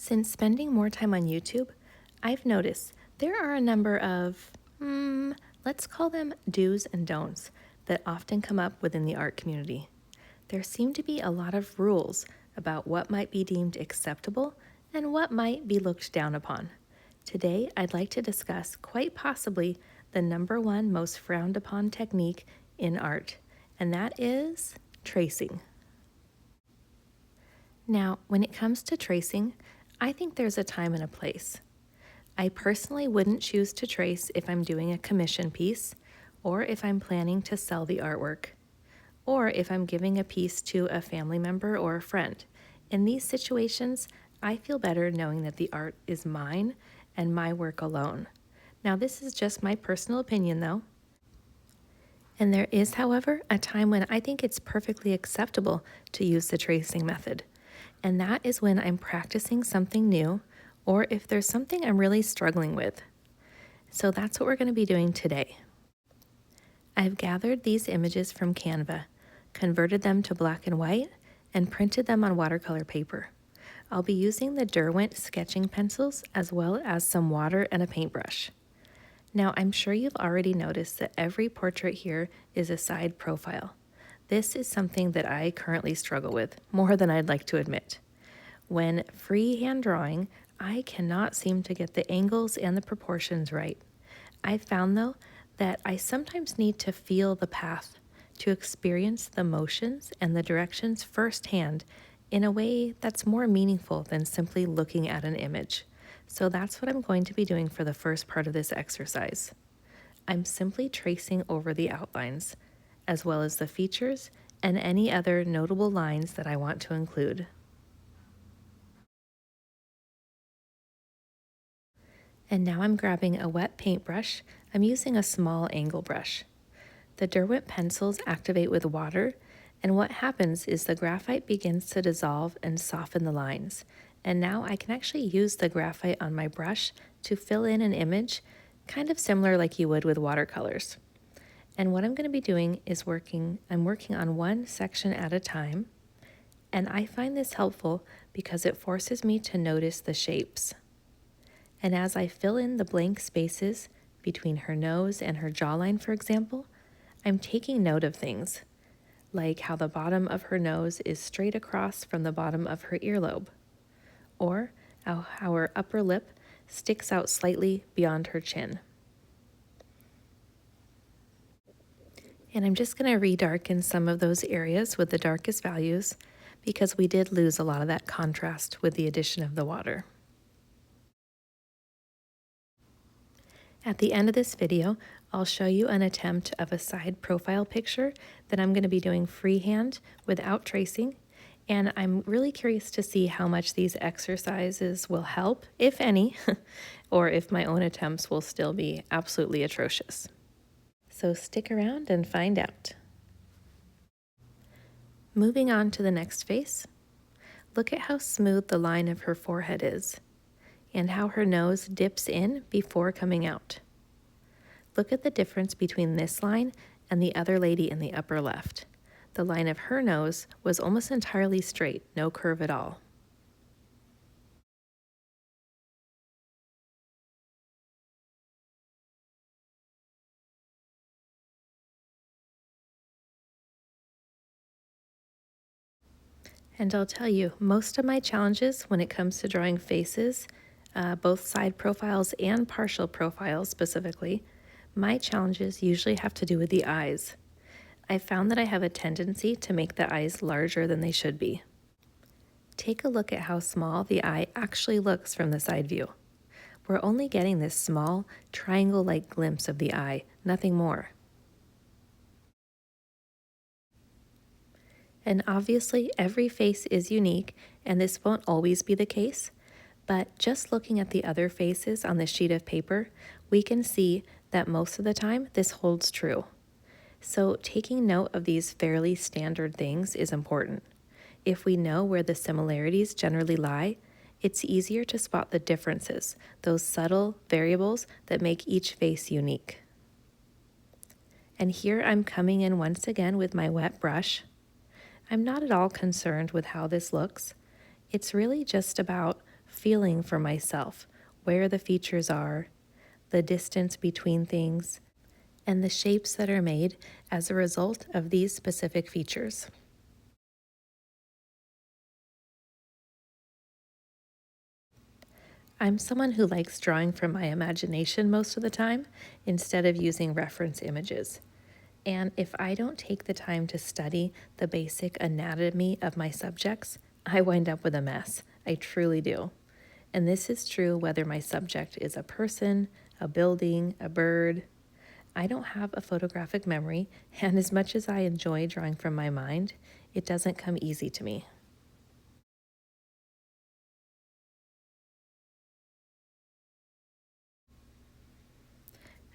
Since spending more time on YouTube, I've noticed there are a number of, let's call them do's and don'ts, that often come up within the art community. There seem to be a lot of rules about what might be deemed acceptable and what might be looked down upon. Today, I'd like to discuss quite possibly the number one most frowned upon technique in art, and that is tracing. Now, when it comes to tracing, I think there's a time and a place. I personally wouldn't choose to trace if I'm doing a commission piece, or if I'm planning to sell the artwork, or if I'm giving a piece to a family member or a friend. In these situations, I feel better knowing that the art is mine and my work alone. Now, this is just my personal opinion, though. And there is, however, a time when I think it's perfectly acceptable to use the tracing method. And that is when I'm practicing something new, or if there's something I'm really struggling with. So that's what we're going to be doing today. I've gathered these images from Canva, converted them to black and white, and printed them on watercolor paper. I'll be using the Derwent sketching pencils as well as some water and a paintbrush. Now, I'm sure you've already noticed that every portrait here is a side profile. This is something that I currently struggle with, more than I'd like to admit. When freehand drawing, I cannot seem to get the angles and the proportions right. I've found, though, that I sometimes need to feel the path, to experience the motions and the directions firsthand in a way that's more meaningful than simply looking at an image. So that's what I'm going to be doing for the first part of this exercise. I'm simply tracing over the outlines, as well as the features and any other notable lines that I want to include. And now I'm grabbing a wet paintbrush. I'm using a small angle brush. The Derwent pencils activate with water, and what happens is the graphite begins to dissolve and soften the lines. And now I can actually use the graphite on my brush to fill in an image, kind of similar like you would with watercolors. And what I'm going to be doing is I'm working on one section at a time, and I find this helpful because it forces me to notice the shapes. And as I fill in the blank spaces between her nose and her jawline, for example, I'm taking note of things, like how the bottom of her nose is straight across from the bottom of her earlobe, or how her upper lip sticks out slightly beyond her chin. And I'm just going to redarken some of those areas with the darkest values because we did lose a lot of that contrast with the addition of the water. At the end of this video, I'll show you an attempt of a side profile picture that I'm going to be doing freehand without tracing, and I'm really curious to see how much these exercises will help, if any, or if my own attempts will still be absolutely atrocious. So stick around and find out. Moving on to the next face, look at how smooth the line of her forehead is, and how her nose dips in before coming out. Look at the difference between this line and the other lady in the upper left. The line of her nose was almost entirely straight, no curve at all. And I'll tell you, most of my challenges when it comes to drawing faces, both side profiles and partial profiles specifically, my challenges usually have to do with the eyes. I found that I have a tendency to make the eyes larger than they should be. Take a look at how small the eye actually looks from the side view. We're only getting this small, triangle-like glimpse of the eye, nothing more. And obviously, every face is unique, and this won't always be the case, but just looking at the other faces on this sheet of paper, we can see that most of the time this holds true. So taking note of these fairly standard things is important. If we know where the similarities generally lie, it's easier to spot the differences, those subtle variables that make each face unique. And here I'm coming in once again with my wet brush. I'm not at all concerned with how this looks. It's really just about feeling for myself where the features are, the distance between things, and the shapes that are made as a result of these specific features. I'm someone who likes drawing from my imagination most of the time instead of using reference images. And if I don't take the time to study the basic anatomy of my subjects, I wind up with a mess. I truly do. And this is true whether my subject is a person, a building, a bird. I don't have a photographic memory, and as much as I enjoy drawing from my mind, it doesn't come easy to me.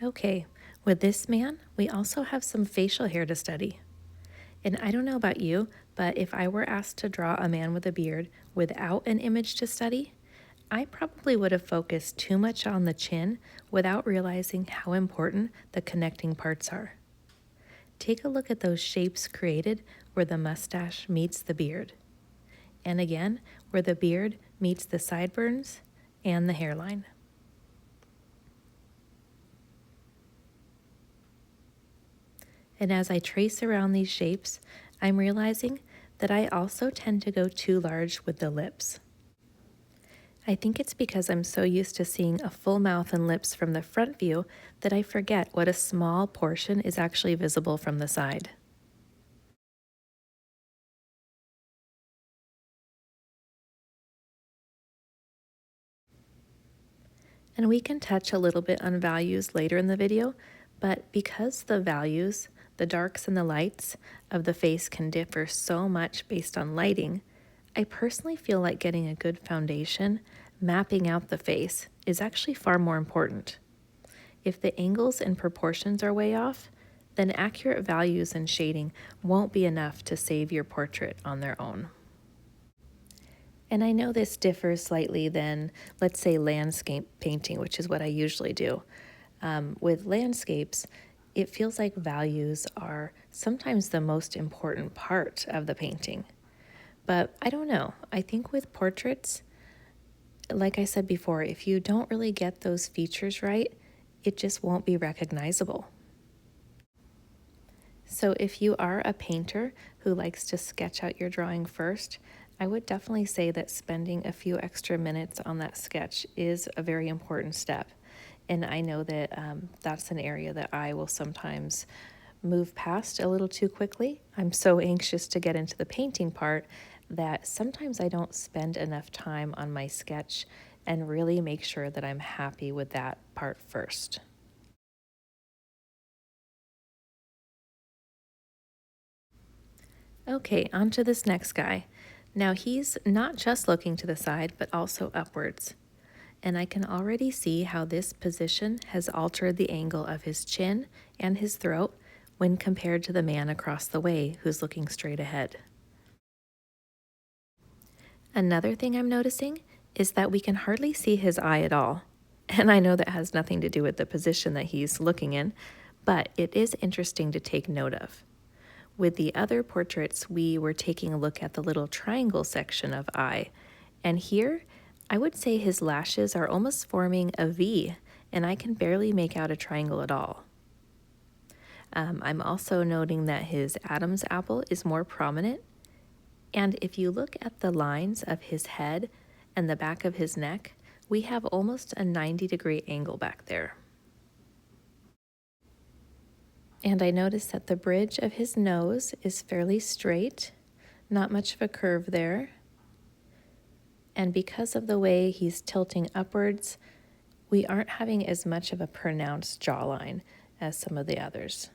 Okay, with this man, we also have some facial hair to study. And I don't know about you, but if I were asked to draw a man with a beard without an image to study, I probably would have focused too much on the chin without realizing how important the connecting parts are. Take a look at those shapes created where the mustache meets the beard, and again where the beard meets the sideburns and the hairline. And as I trace around these shapes, I'm realizing that I also tend to go too large with the lips. I think it's because I'm so used to seeing a full mouth and lips from the front view that I forget what a small portion is actually visible from the side. And we can touch a little bit on values later in the video, but because the values, the darks and the lights of the face can differ so much based on lighting, I personally feel like getting a good foundation, mapping out the face, is actually far more important. If the angles and proportions are way off, then accurate values and shading won't be enough to save your portrait on their own. And I know this differs slightly than, let's say, landscape painting, which is what I usually do. With landscapes, it feels like values are sometimes the most important part of the painting. But I don't know. I think with portraits, like I said before, if you don't really get those features right, it just won't be recognizable. So if you are a painter who likes to sketch out your drawing first, I would definitely say that spending a few extra minutes on that sketch is a very important step. And I know that that's an area that I will sometimes move past a little too quickly. I'm so anxious to get into the painting part that sometimes I don't spend enough time on my sketch and really make sure that I'm happy with that part first. Okay, on to this next guy. Now he's not just looking to the side, but also upwards. And I can already see how this position has altered the angle of his chin and his throat when compared to the man across the way who's looking straight ahead. Another thing I'm noticing is that we can hardly see his eye at all. And I know that has nothing to do with the position that he's looking in, but it is interesting to take note of. With the other portraits, we were taking a look at the little triangle section of eye, and here, I would say his lashes are almost forming a V, and I can barely make out a triangle at all. I'm also noting that his Adam's apple is more prominent, and if you look at the lines of his head and the back of his neck, we have almost a 90-degree angle back there. And I notice that the bridge of his nose is fairly straight, not much of a curve there. And because of the way he's tilting upwards, we aren't having as much of a pronounced jawline as some of the others.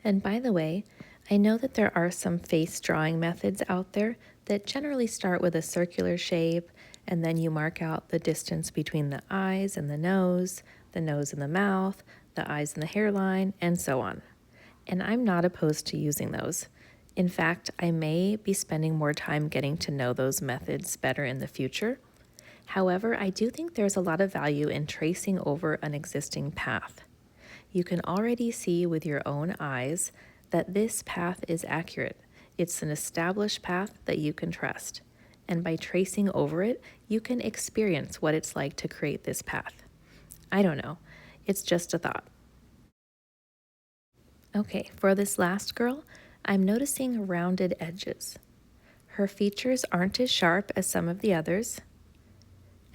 And by the way, I know that there are some face drawing methods out there that generally start with a circular shape, and then you mark out the distance between the eyes and the nose and the mouth, the eyes and the hairline, and so on. And I'm not opposed to using those. In fact, I may be spending more time getting to know those methods better in the future. However, I do think there's a lot of value in tracing over an existing path. You can already see with your own eyes that this path is accurate. It's an established path that you can trust. And by tracing over it, you can experience what it's like to create this path. I don't know. It's just a thought. Okay, for this last girl, I'm noticing rounded edges. Her features aren't as sharp as some of the others,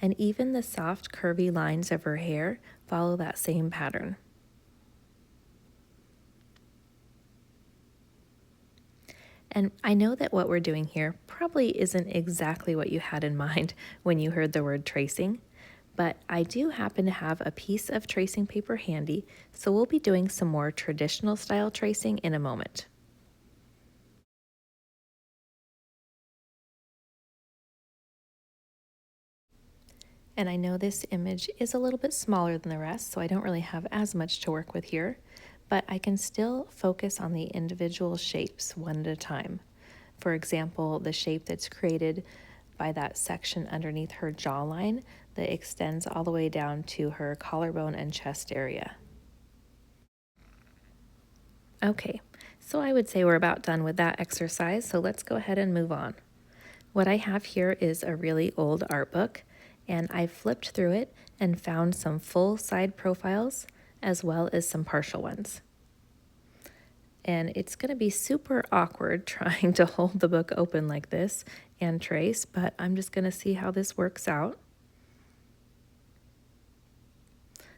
and even the soft, curvy lines of her hair follow that same pattern. And I know that what we're doing here probably isn't exactly what you had in mind when you heard the word tracing, but I do happen to have a piece of tracing paper handy, so we'll be doing some more traditional style tracing in a moment. And I know this image is a little bit smaller than the rest, so I don't really have as much to work with here, but I can still focus on the individual shapes one at a time. For example, the shape that's created by that section underneath her jawline that extends all the way down to her collarbone and chest area. Okay, so I would say we're about done with that exercise, so let's go ahead and move on. What I have here is a really old art book, and I flipped through it and found some full side profiles as well as some partial ones. And it's going to be super awkward trying to hold the book open like this and trace, but I'm just going to see how this works out.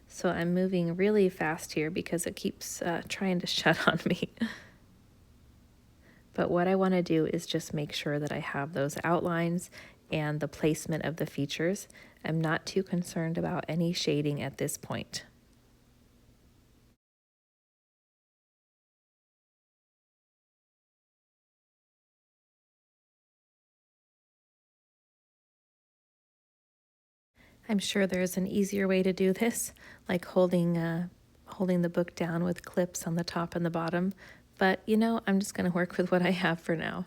So I'm moving really fast here because it keeps trying to shut on me. But what I want to do is just make sure that I have those outlines and the placement of the features. I'm not too concerned about any shading at this point. I'm sure there's an easier way to do this, like holding the book down with clips on the top and the bottom, but I'm just going to work with what I have for now.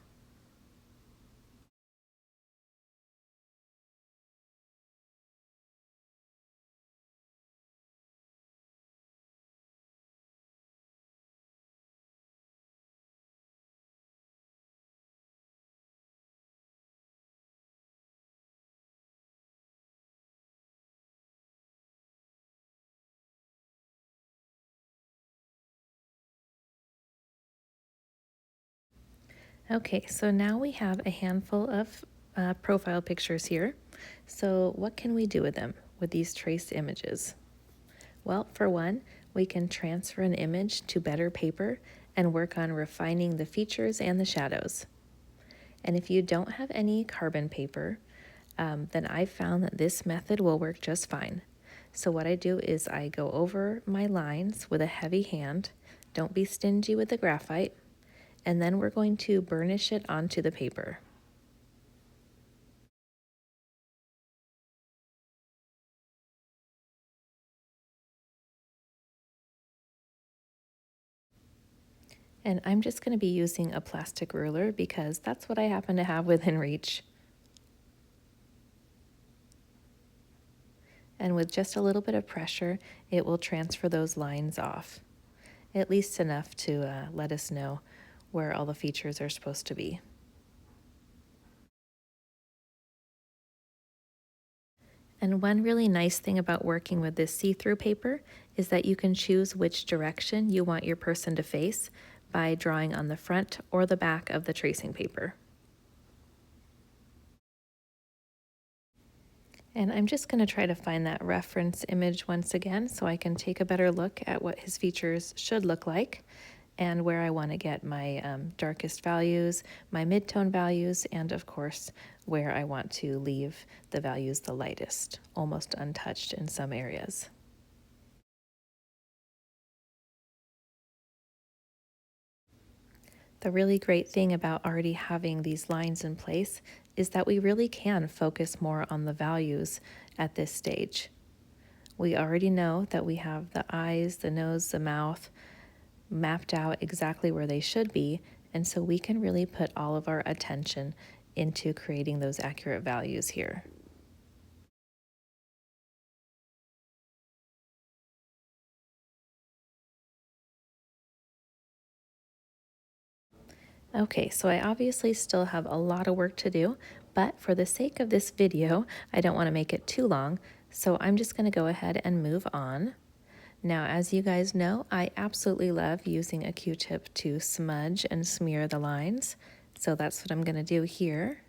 Okay, so now we have a handful of profile pictures here. So what can we do with them, with these traced images? Well, for one, we can transfer an image to better paper and work on refining the features and the shadows. And if you don't have any carbon paper, then I've found that this method will work just fine. So what I do is I go over my lines with a heavy hand. Don't be stingy with the graphite. And then we're going to burnish it onto the paper. And I'm just going to be using a plastic ruler because that's what I happen to have within reach. And with just a little bit of pressure, it will transfer those lines off, at least enough to let us know where all the features are supposed to be. And one really nice thing about working with this see-through paper is that you can choose which direction you want your person to face by drawing on the front or the back of the tracing paper. And I'm just going to try to find that reference image once again so I can take a better look at what his features should look like and where I want to get my darkest values, my mid-tone values, and of course where I want to leave the values the lightest, almost untouched in some areas. The really great thing about already having these lines in place is that we really can focus more on the values at this stage. We already know that we have the eyes, the nose, the mouth mapped out exactly where they should be, and so we can really put all of our attention into creating those accurate values here. Okay, so I obviously still have a lot of work to do, but for the sake of this video, I don't want to make it too long, so I'm just going to go ahead and move on. Now, as you guys know, I absolutely love using a Q-tip to smudge and smear the lines, so that's what I'm going to do here,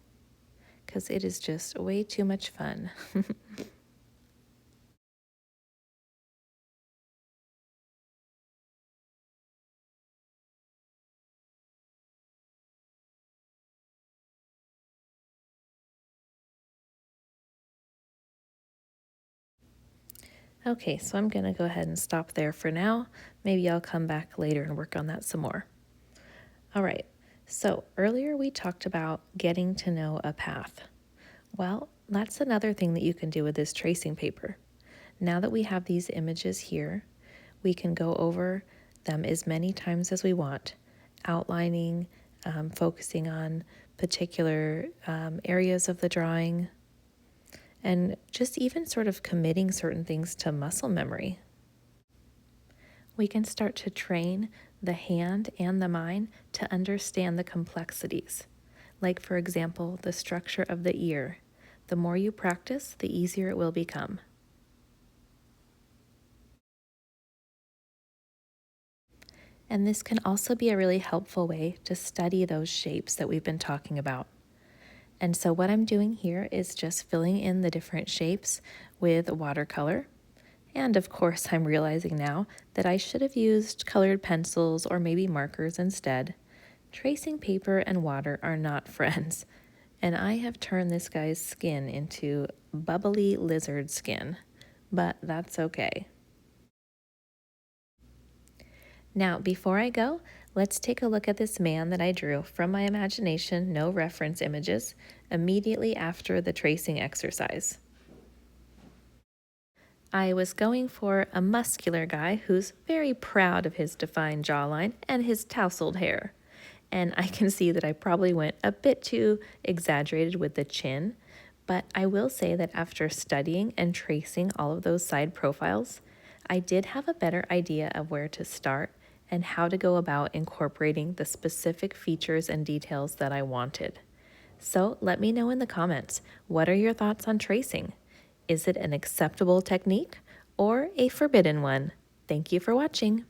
because it is just way too much fun. Okay, so I'm going to go ahead and stop there for now. Maybe I'll come back later and work on that some more. All right, so earlier we talked about getting to know a path. Well, that's another thing that you can do with this tracing paper. Now that we have these images here, we can go over them as many times as we want, outlining, focusing on particular areas of the drawing, and just even sort of committing certain things to muscle memory. We can start to train the hand and the mind to understand the complexities. Like, for example, the structure of the ear. The more you practice, the easier it will become. And this can also be a really helpful way to study those shapes that we've been talking about. And so what I'm doing here is just filling in the different shapes with watercolor. And of course, I'm realizing now that I should have used colored pencils or maybe markers instead. Tracing paper and water are not friends. And I have turned this guy's skin into bubbly lizard skin, but that's okay. Now, before I go, let's take a look at this man that I drew from my imagination, no reference images, immediately after the tracing exercise. I was going for a muscular guy who's very proud of his defined jawline and his tousled hair. And I can see that I probably went a bit too exaggerated with the chin, but I will say that after studying and tracing all of those side profiles, I did have a better idea of where to start and how to go about incorporating the specific features and details that I wanted. So let me know in the comments, what are your thoughts on tracing? Is it an acceptable technique or a forbidden one? Thank you for watching.